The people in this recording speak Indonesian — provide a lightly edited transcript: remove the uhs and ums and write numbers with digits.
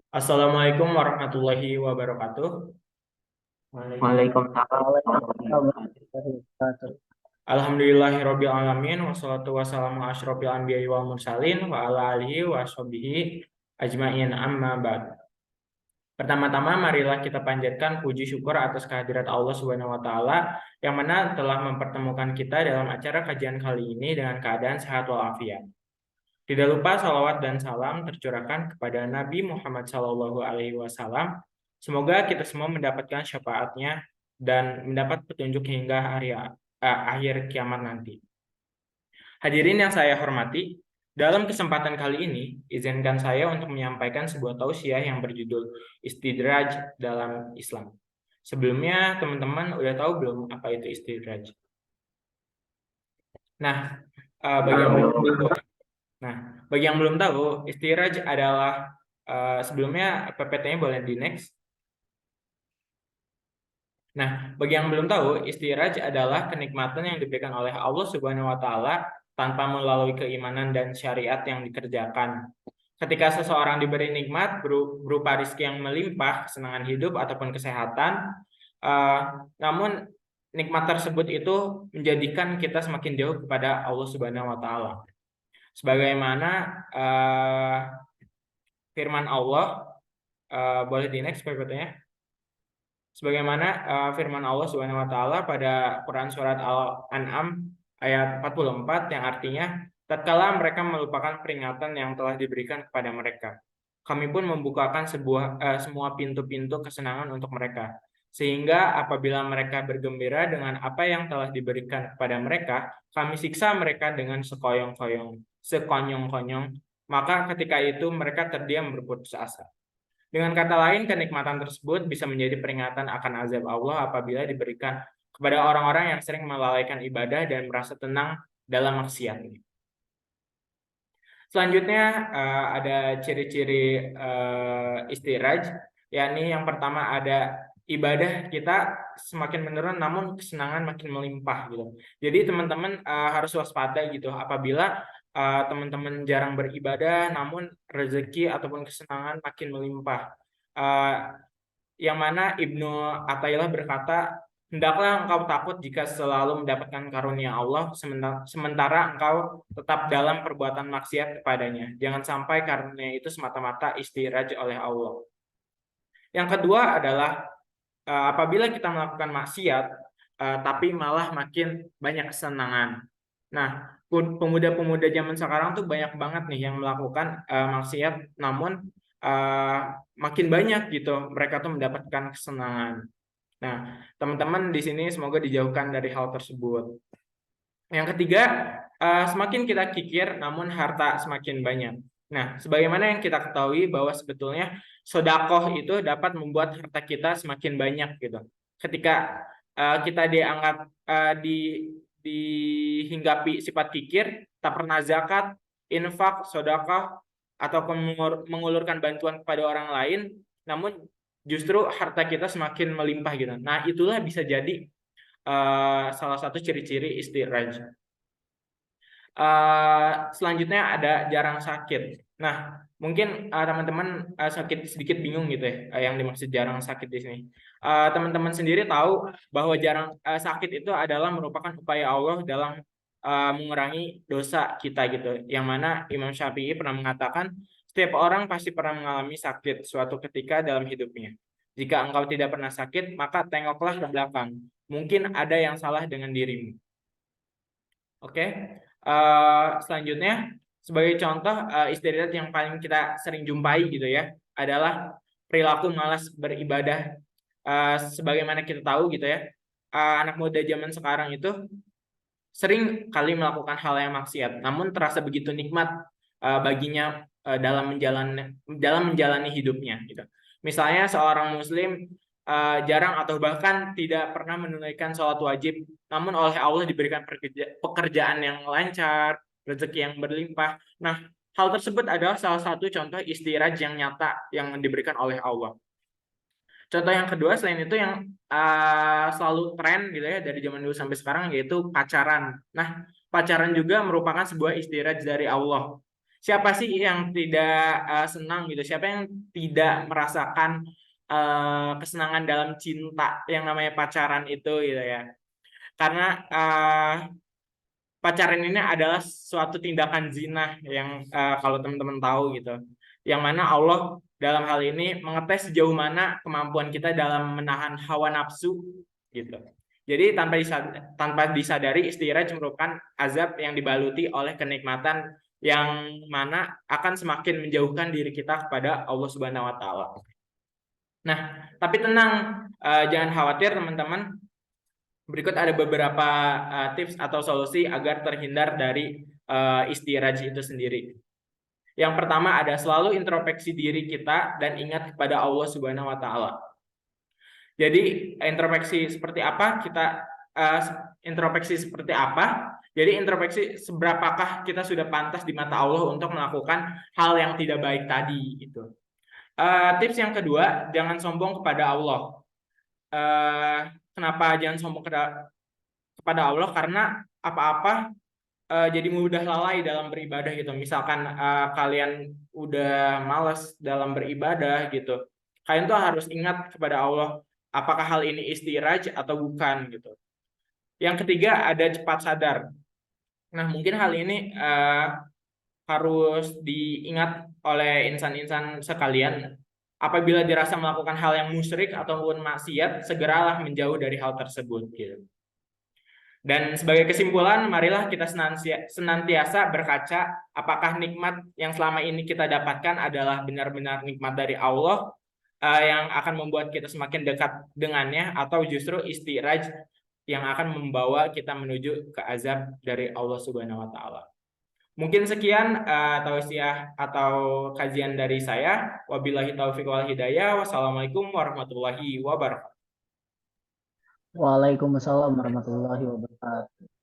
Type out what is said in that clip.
Assalamualaikum warahmatullahi wabarakatuh. Waalaikumsalam warahmatullahi Waalaikumsalam wabarakatuh. warahmatullahi wabarakatuh. Alhamdulillahirabbil alamin wassalatu wassalamu asyrofil anbiya'i wal mursalin wa ala alihi wa sahbihi ajmain amma ba'd. Pertama-tama marilah kita panjatkan puji syukur atas kehadirat Allah Subhanahu wa taala yang mana telah mempertemukan kita dalam acara kajian kali ini dengan keadaan sehat walafiat. Tidak lupa salawat dan salam tercurahkan kepada Nabi Muhammad SAW. Semoga kita semua mendapatkan syafaatnya dan mendapat petunjuk hingga akhir kiamat nanti. Hadirin yang saya hormati, dalam kesempatan kali ini, izinkan saya untuk menyampaikan sebuah tausiah yang berjudul Istidraj dalam Islam. Sebelumnya, teman-teman udah tahu belum apa itu istidraj? Nah, bagi yang belum tahu, bagi yang belum tahu, istiraj adalah sebelumnya PPT-nya boleh di next. Nah, bagi yang belum tahu, istiraj adalah kenikmatan yang diberikan oleh Allah Subhanahu wa taala tanpa melalui keimanan dan syariat yang dikerjakan. Ketika seseorang diberi nikmat berupa rizki yang melimpah, kesenangan hidup ataupun kesehatan, namun nikmat tersebut itu menjadikan kita semakin jauh kepada Allah Subhanahu wa taala. Sebagaimana firman Allah, boleh di next PPT-nya. Sebagaimana firman Allah Subhanahu wa taala pada Quran surat Al-An'am ayat 44 yang artinya tatkala mereka melupakan peringatan yang telah diberikan kepada mereka, kami pun membukakan semua pintu-pintu kesenangan untuk mereka. Sehingga apabila mereka bergembira dengan apa yang telah diberikan kepada mereka, kami siksa mereka dengan sekonyong-konyong, maka ketika itu mereka terdiam berputus asa. Dengan kata lain, kenikmatan tersebut bisa menjadi peringatan akan azab Allah apabila diberikan kepada orang-orang yang sering melalaikan ibadah dan merasa tenang dalam maksiat. Selanjutnya ada ciri-ciri istiraj, yakni yang pertama ada ibadah kita semakin menurun namun kesenangan makin melimpah gitu. Jadi teman-teman harus waspada gitu apabila teman-teman jarang beribadah namun rezeki ataupun kesenangan makin melimpah. Yang mana Ibnu Athaillah berkata, hendaklah engkau takut jika selalu mendapatkan karunia Allah, sementara engkau tetap dalam perbuatan maksiat kepadanya. Jangan sampai karunia itu semata-mata istiraj oleh Allah. Yang kedua adalah apabila kita melakukan maksiat, tapi malah makin banyak kesenangan. Nah, pemuda-pemuda zaman sekarang tuh banyak banget nih yang melakukan maksiat, namun makin banyak gitu mereka tuh mendapatkan kesenangan. Nah, teman-teman di sini semoga dijauhkan dari hal tersebut. Yang ketiga, semakin kita kikir, namun harta semakin banyak. Nah, sebagaimana yang kita ketahui bahwa sebetulnya sodakoh itu dapat membuat harta kita semakin banyak gitu. Ketika kita dianggap dihinggapi sifat kikir, tak pernah zakat, infak, sodakoh, ataupun mengulurkan bantuan kepada orang lain, namun justru harta kita semakin melimpah gitu. Nah, itulah bisa jadi salah satu ciri-ciri istiraj. Selanjutnya ada jarang sakit. Nah, mungkin teman-teman sedikit bingung gitu ya, yang dimaksud jarang sakit di sini. Teman-teman sendiri tahu bahwa jarang sakit itu adalah merupakan upaya Allah dalam mengurangi dosa kita gitu. Yang mana Imam Syafi'i pernah mengatakan, setiap orang pasti pernah mengalami sakit suatu ketika dalam hidupnya. Jika engkau tidak pernah sakit, maka tengoklah ke belakang. Mungkin ada yang salah dengan dirimu. Oke. Selanjutnya sebagai contoh istiadat yang paling kita sering jumpai gitu ya adalah perilaku malas beribadah. Sebagaimana kita tahu gitu ya, anak muda zaman sekarang itu sering kali melakukan hal yang maksiat, namun terasa begitu nikmat baginya dalam menjalani hidupnya gitu. Misalnya seorang muslim jarang atau bahkan tidak pernah menunaikan sholat wajib, namun oleh Allah diberikan pekerjaan yang lancar, rezeki yang berlimpah. Nah, hal tersebut adalah salah satu contoh istiraj yang nyata yang diberikan oleh Allah. Contoh yang kedua selain itu yang selalu tren gitu ya dari zaman dulu sampai sekarang yaitu pacaran. Nah, pacaran juga merupakan sebuah istiraj dari Allah. Siapa sih yang tidak senang gitu? Siapa yang tidak merasakan kesenangan dalam cinta yang namanya pacaran itu gitu ya? Karena pacaran ini adalah suatu tindakan zina yang kalau teman-teman tahu gitu. Yang mana Allah dalam hal ini mengetes sejauh mana kemampuan kita dalam menahan hawa nafsu gitu. Jadi tanpa disadari istiraj merupakan azab yang dibaluti oleh kenikmatan yang mana akan semakin menjauhkan diri kita kepada Allah Subhanahu wa taala. Nah, tapi tenang, jangan khawatir teman-teman. Berikut ada beberapa tips atau solusi agar terhindar dari istiraj itu sendiri. Yang pertama ada selalu introspeksi diri kita dan ingat kepada Allah Subhanahu wa taala. Jadi introspeksi seperti apa? Introspeksi seperti apa? Jadi introspeksi seberapakah kita sudah pantas di mata Allah untuk melakukan hal yang tidak baik tadi gitu. Tips yang kedua, jangan sombong kepada Allah. Kenapa jangan sombong kepada Allah? Karena apa-apa jadi mudah lalai dalam beribadah gitu. Misalkan kalian udah malas dalam beribadah gitu, kalian tuh harus ingat kepada Allah, apakah hal ini istiraj atau bukan gitu. Yang ketiga ada cepat sadar. Nah, mungkin hal ini harus diingat oleh insan-insan sekalian. Apabila dirasa melakukan hal yang musyrik ataupun maksiat, segeralah menjauh dari hal tersebut gitu. Dan sebagai kesimpulan, marilah kita senantiasa berkaca apakah nikmat yang selama ini kita dapatkan adalah benar-benar nikmat dari Allah yang akan membuat kita semakin dekat dengannya, atau justru istiraj yang akan membawa kita menuju ke azab dari Allah Subhanahu wa taala. Mungkin sekian tausiah atau kajian dari saya. Wabillahi taufiq wal hidayah. Wassalamualaikum warahmatullahi wabarakatuh. Waalaikumsalam warahmatullahi wabarakatuh.